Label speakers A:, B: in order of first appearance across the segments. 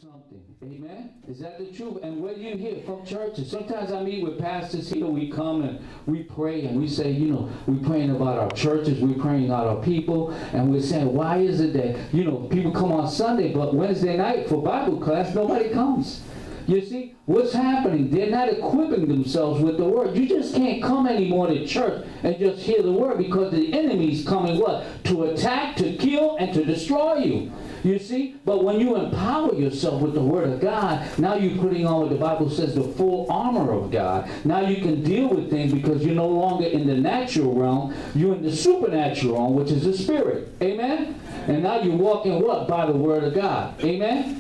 A: something. Amen? Is that the truth? And what do you hear from churches? Sometimes I meet with pastors here. We come and we pray and we say, you know, we're praying about our churches. We're praying about our people. And we're saying, why is it that, you know, people come on Sunday, but Wednesday night for Bible class, nobody comes? You see, what's happening? They're not equipping themselves with the word. You just can't come anymore to church and just hear the word, because the enemy's coming what? To attack, to kill, and to destroy you. You see? But when you empower yourself with the word of God, now you're putting on what the Bible says, the full armor of God. Now you can deal with things because you're no longer in the natural realm. You're in the supernatural realm, which is the spirit. Amen? And now you walk in what? By the word of God. Amen?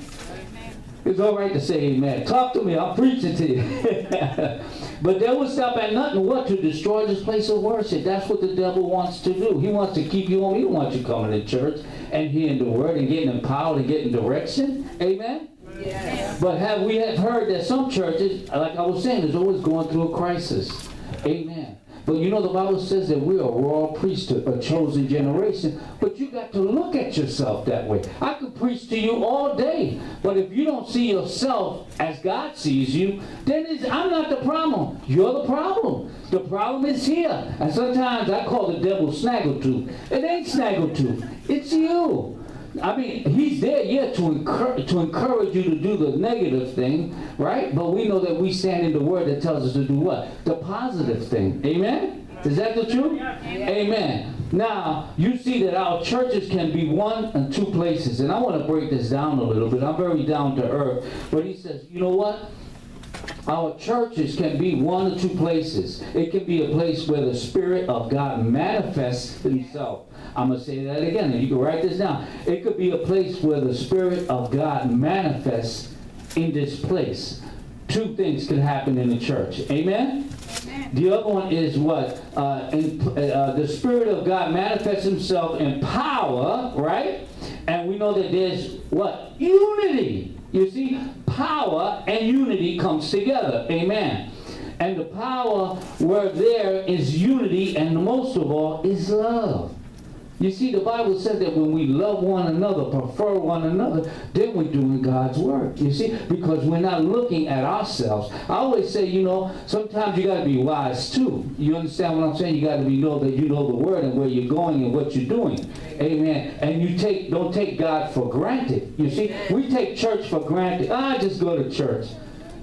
A: It's all right to say amen. Talk to me. I'm preaching to you. But they will stop at nothing. What? To destroy this place of worship. That's what the devil wants to do. He wants to keep you home. He don't want you coming to church and hearing the word and getting empowered and getting direction. Amen? Yes. But we have heard that some churches, like I was saying, is always going through a crisis. Amen. But you know the Bible says that we're a royal priesthood, a chosen generation. But you got to look at yourself that way. I could preach to you all day, but if you don't see yourself as God sees you, then I'm not the problem. You're the problem. The problem is here. And sometimes I call the devil snaggletooth. It ain't snaggletooth. It's you. I mean, he's there, yeah, to encourage you to do the negative thing, right? But we know that we stand in the word that tells us to do what? The positive thing. Amen? Is that the truth? Amen. Now, you see that our churches can be one and two places. And I want to break this down a little bit. I'm very down to earth. But he says, you know what? Our churches can be one or two places. It can be a place where the Spirit of God manifests himself. I'm going to say that again, and you can write this down. It could be a place where the Spirit of God manifests in this place. Two things can happen in the church. Amen? Amen. The other one is what? The Spirit of God manifests himself in power, right? And we know that there's what? Unity. You see, power and unity comes together. Amen. And the power where there is unity, and most of all is love. You see, the Bible said that when we love one another, prefer one another, then we're doing God's work. You see, because we're not looking at ourselves. I always say, you know, sometimes you got to be wise too. You understand what I'm saying? You got to know that you know the word and where you're going and what you're doing. Amen. And you don't take God for granted. You see, we take church for granted. I just go to church.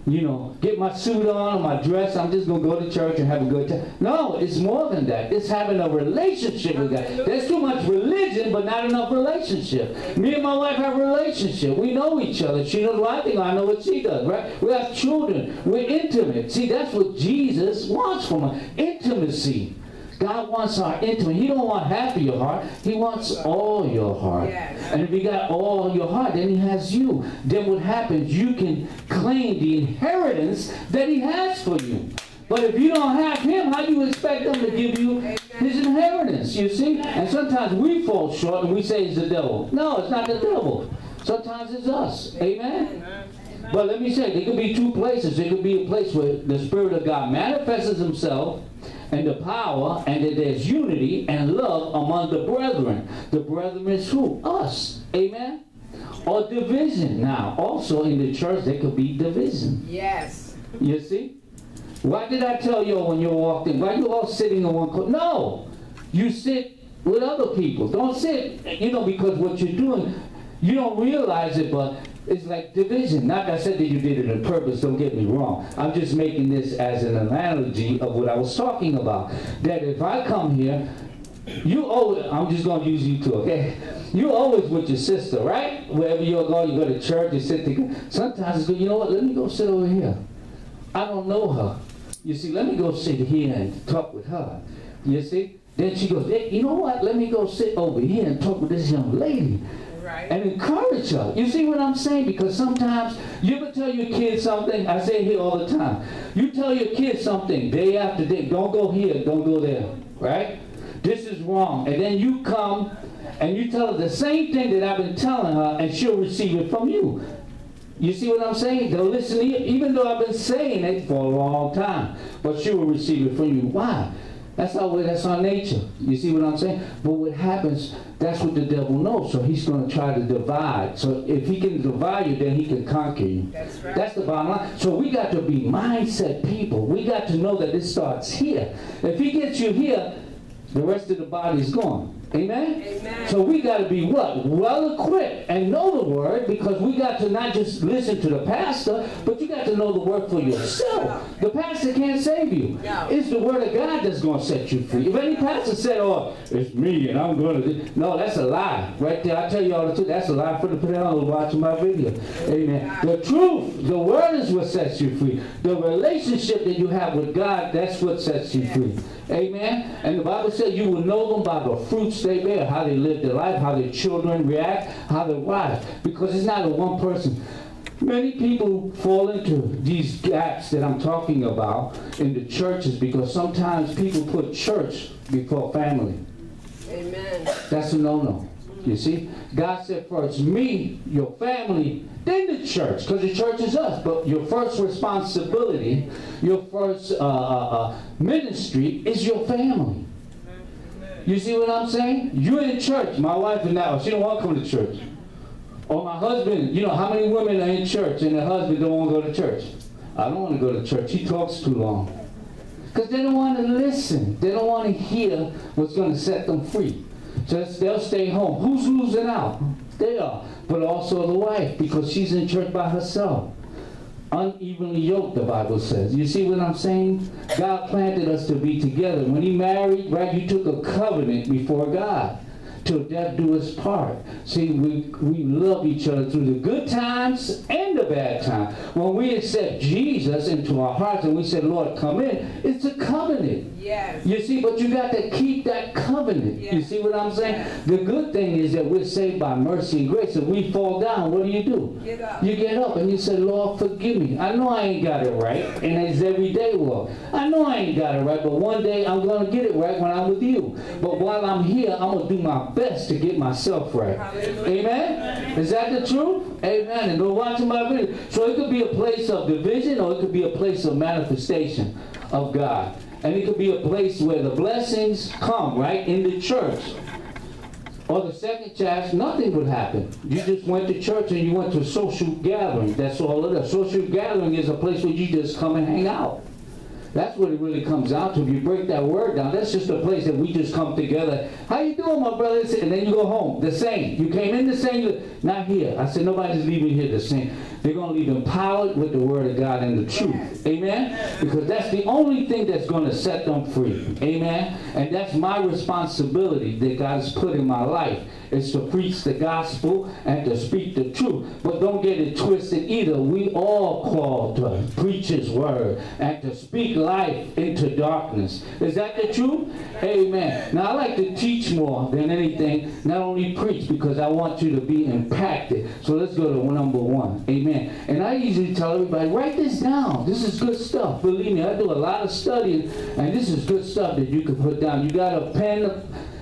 A: You know, get my suit on, my dress, I'm just going to go to church and have a good time. No, it's more than that. It's having a relationship with God. There's too much religion, but not enough relationship. Me and my wife have a relationship. We know each other. She knows what I think, I know what she does, right? We have children. We're intimate. See, that's what Jesus wants from us. Intimacy. God wants our intimacy. He don't want half of your heart. He wants all your heart. Yes. And if you got all your heart, then he has you. Then what happens? You can claim the inheritance that he has for you. But if you don't have him, how do you expect him to give you his inheritance? You see? And sometimes we fall short and we say it's the devil. No, it's not the devil. Sometimes it's us. Amen? But let me say, there could be two places. There could be a place where the Spirit of God manifests himself, and the power, and that there's unity and love among the brethren. The brethren is who? Us. Amen? Or division. Now, also in the church, there could be division. Yes. You see? Why did I tell you when you walked in? Why are you all sitting in one corner? No! You sit with other people. Don't sit, you know, because what you're doing, you don't realize it, but it's like division. Not that I said that you did it on purpose, don't get me wrong. I'm just making this as an analogy of what I was talking about. That if I come here, you always, I'm just going to use you two, okay? You always with your sister, right? Wherever you go to church, you sit together. Sometimes it's, you know what, let me go sit over here. I don't know her. You see, let me go sit here and talk with her. You see? Then she goes, hey, you know what, let me go sit over here and talk with this young lady. Right. And encourage her. You see what I'm saying? Because sometimes, you ever tell your kids something? I say it here all the time. You tell your kids something day after day. Don't go here, don't go there. Right? This is wrong. And then you come and you tell her the same thing that I've been telling her, and she'll receive it from you. You see what I'm saying? They'll listen to you, even though I've been saying it for a long time. But she will receive it from you. Why? That's our nature. You see what I'm saying? But what happens, that's what the devil knows. So he's going to try to divide. So if he can divide you, then he can conquer you.
B: That's right.
A: That's the bottom line. So we got to be mindset people. We got to know that it starts here. If he gets you here, the rest of the body is gone. Amen?
B: Amen.
A: So we got to be what? Well equipped and know the word, because we got to not just listen to the pastor, but you got to know the word for yourself. The pastor can't save you.
B: No.
A: It's the word of God that's going to set you free. If any pastor said, oh, it's me and I'm going to... No, that's a lie. Right there, I tell you all the truth. That's a lie for the people watching my video. Amen. The truth, the word is what sets you free. The relationship that you have with God, that's what sets you free. Amen. And the Bible says you will know them by the fruits they bear, how they live their life, how their children react, how their wives. Because it's not a one person. Many people fall into these gaps that I'm talking about in the churches because sometimes people put church before family.
B: Amen.
A: That's a no-no. You see? God said first me, your family, then the church, because the church is us. But your first responsibility, your first ministry is your family. You see what I'm saying? You're in church. My wife and I, she don't want to come to church. Or my husband, you know, how many women are in church and their husband don't want to go to church? I don't want to go to church. He talks too long. Because they don't want to listen. They don't want to hear what's going to set them free. So they'll stay home. Who's losing out? They are. But also the wife, because she's in church by herself. Unevenly yoked, the Bible says. You see what I'm saying? God planted us to be together. When he married, right, you took a covenant before God. Till death do us part. See, we love each other through the good times and the bad times. When we accept Jesus into our hearts and we say, Lord, come in, it's a covenant.
B: Yes.
A: You see, but you got to keep that covenant.
B: Yes.
A: You see what I'm saying?
B: Yes.
A: The good thing is that we're saved by mercy and grace. If we fall down, what do?
B: Get up.
A: You get up and you say, Lord, forgive me. I know I ain't got it right. And it's everyday walk. I know I ain't got it right, but one day I'm going to get it right when I'm with you. But while I'm here, I'm going to do my best to get myself right.
B: Hallelujah.
A: Amen? Is that the truth? Amen. And go watching my video. So it could be a place of division or it could be a place of manifestation of God. And it could be a place where the blessings come, right, in the church. Or the second chance, nothing would happen. You just went to church and you went to a social gathering. That's all it is. Social gathering is a place where you just come and hang out. That's what it really comes down to. If you break that word down, that's just a place that we just come together. How you doing, my brother? And then you go home. The same. You came in the same. Not here. I said nobody's leaving here the same. They're going to leave empowered with the word of God and the truth. Amen? Because that's the only thing that's going to set them free. Amen? And that's my responsibility that God has put in my life. Is to preach the gospel and to speak the truth. But don't get it twisted either. We all called to preach his word and to speak life into darkness. Is that the truth? Amen. Now I like to teach more than anything, not only preach, because I want you to be impacted. So let's go to number one. Amen. And I usually tell everybody, write this down. This is good stuff. Believe me, I do a lot of studying, and this is good stuff that you can put down. You got a pen?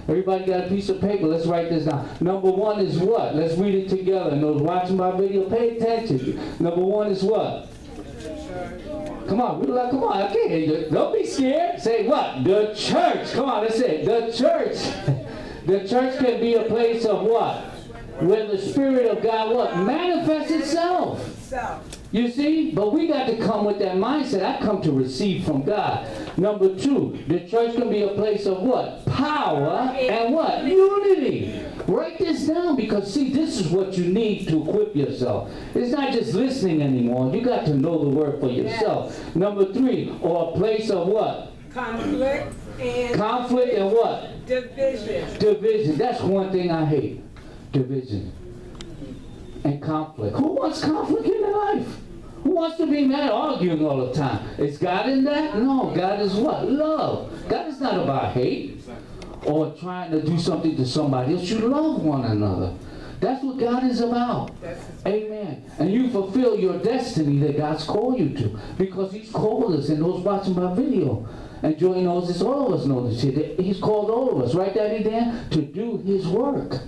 A: Everybody got a piece of paper? Let's write this down. Number one is what? Let's read it together. And those watching my video, pay attention. Number one is what? Come on, come on, I can't hear you. Don't be scared. Say what? The church. Come on, let's say it. The church. The church can be a place of what? Where the Spirit of God what? Manifests itself. You see? But we got to come with that mindset. I come to receive from God. Number two, the church can be a place of what? Power and what? Unity. Write this down because, see, this is what you need to equip yourself. It's not just listening anymore. You got to know the word for yourself. Yes. Number three, or a place of what?
B: Conflict
A: and what?
B: Division.
A: Division. That's one thing I hate. Division. And conflict. Who wants conflict in their life? Who wants to be mad, arguing all the time? Is God in that? No. God is what? Love. God is not about hate or trying to do something to somebody else. You love one another. That's what God is about. Amen. And you fulfill your destiny that God's called you to. Because he's called us, and those watching my video. And Joey knows this, all of us know this shit. He's called all of us, right, Daddy Dan? To do his work.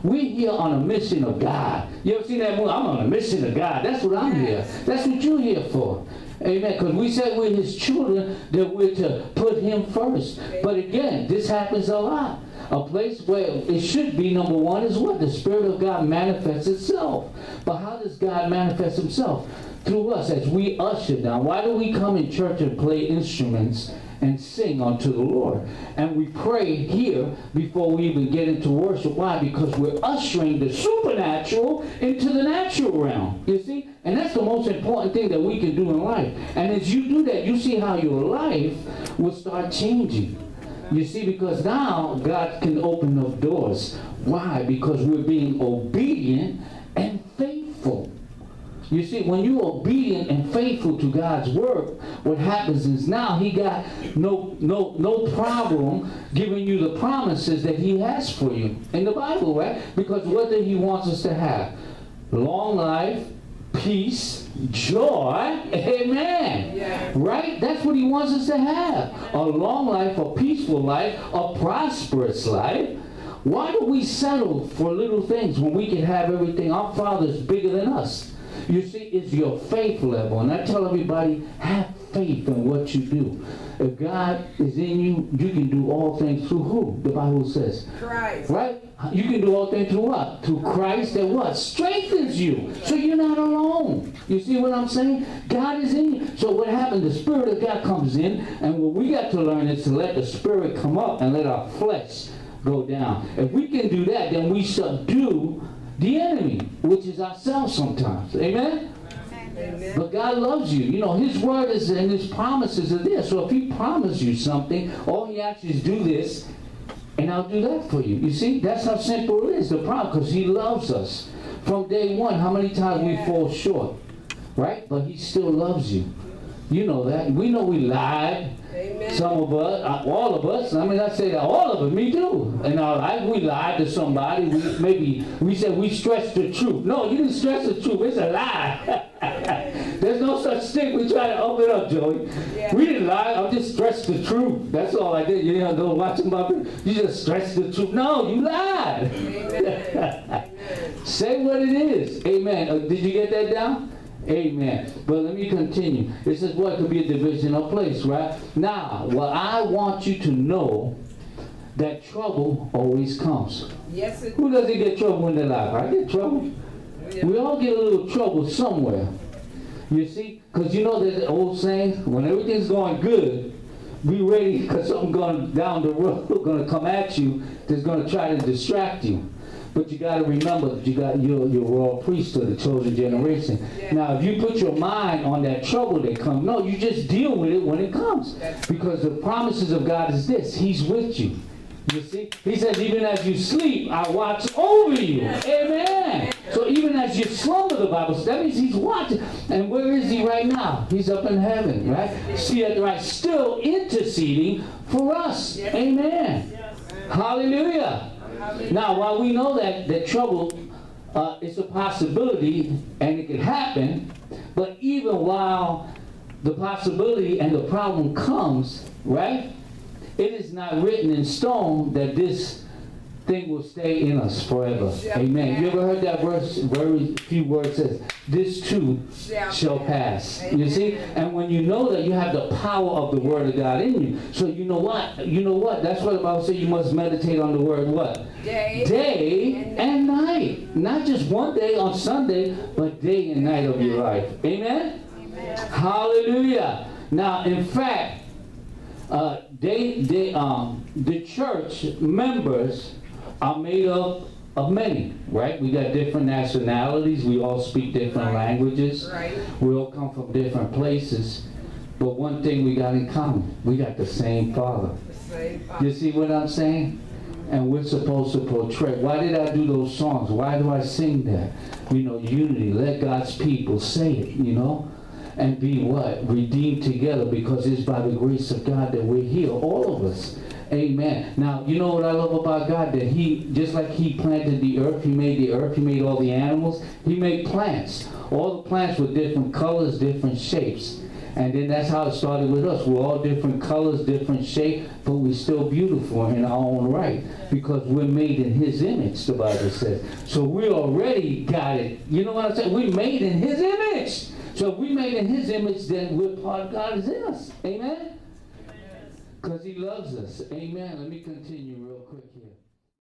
A: We're here on a mission of God. You ever seen that movie? I'm on a mission of God. That's what I'm here. That's what you're here for. Amen. Because we said we're his children, that we're to put him first. But again, this happens a lot. A place where it should be, number one, is what? The Spirit of God manifests itself. But how does God manifest himself? Through us as we usher down. Why do we come in church and play instruments and sing unto the Lord? And we pray here before we even get into worship. Why? Because we're ushering the supernatural into the natural realm. You see? And that's the most important thing that we can do in life. And as you do that, you see how your life will start changing. You see, because now God can open up doors. Why? Because we're being obedient and faithful. You see, when you're obedient and faithful to God's word, what happens is now he got no problem giving you the promises that he has for you in the Bible, right? Because what did he wants us to have? Long life, peace, joy, amen. Yeah. Right? That's what he wants us to have. A long life, a peaceful life, a prosperous life. Why do we settle for little things when we can have everything? Our Father's bigger than us. You see, it's your faith level. And I tell everybody, have faith in what you do. If God is in you, you can do all things through who? The Bible says. Christ. Right? You can do all things through what? Through Christ that what? Strengthens you. So you're not alone. You see what I'm saying? God is in you. So what happened? The Spirit of God comes in, and what we got to learn is to let the Spirit come up and let our flesh go down. If we can do that, then we subdue the enemy, which is ourselves sometimes. Amen? Amen. But God loves you. You know, his word is and his promises are there. So if he promised you something, all he asks you is do this, and I'll do that for you. You see, that's how simple it is. The problem, because he loves us. From day one, how many times we fall short, right? But he still loves you. You know that. We know we lied. Amen. Some of us, all of us, I mean, I say that all of us, me too. In our life, we lied to somebody. We said we stretched the truth. No, you didn't stretch the truth. It's a lie. There's no such thing. We try to open up, Joey. Yeah. We didn't lie. I just stretched the truth. That's all I did. You know, go watch them. You just stretched the truth. No, you lied. Amen. Say what it is. Amen. Did you get that down? Amen. But let me continue. It says what could be a divisional place, right? Now, well, I want you to know that trouble always comes. Yes, it Who doesn't get trouble in their life? I get trouble. Yeah. We all get a little trouble somewhere. You see? Because you know there's an old saying, when everything's going good, be ready because something going down the road going to come at you that's going to try to distract you. But you got to remember that you got your royal priesthood, the chosen generation. Yeah. Now, if you put your mind on that trouble that comes, no, you just deal with it when it comes. Because the promises of God is this. He's with you. You see? He says, even as you sleep, I watch over you. Amen. So even as you slumber, the Bible says, that means he's watching. And where is he right now? He's up in heaven, right? See it, right? Still interceding for us. Amen. Hallelujah. Now, while we know that trouble is a possibility and it can happen, but even while the possibility and the problem comes, right, it is not written in stone that this thing will stay in us forever. Amen. You ever heard that verse? Very few words says, this too shall pass. You see? And when you know that, you have the power of the word of God in you. So you know what? You know what? That's what the Bible says. You must meditate on the word what? Day and night. Not just one day on Sunday, but day and night of your life. Amen? Amen. Hallelujah. Now, in fact, the church members are made up of many, right? We got different nationalities. We all speak different languages. We all come from different places. But one thing we got in common, we got the same Father. You see what I'm saying? And we're supposed to portray. Why did I do those songs? Why do I sing that? You know, unity. Let God's people say it, you know? And be what? Redeemed together, because it's by the grace of God that we're here. All of us. Amen. Now, you know what I love about God? That he, just like he planted the earth, he made all the animals, he made plants. All the plants with different colors, different shapes. And then that's how it started with us. We're all different colors, different shape, but we're still beautiful in our own right because we're made in His image, the Bible says. So we already got it. You know what I'm saying? We're made in His image. So if we made in His image, then we're part of God is in us. Amen? Because He loves us. Amen. Let me continue real quick here.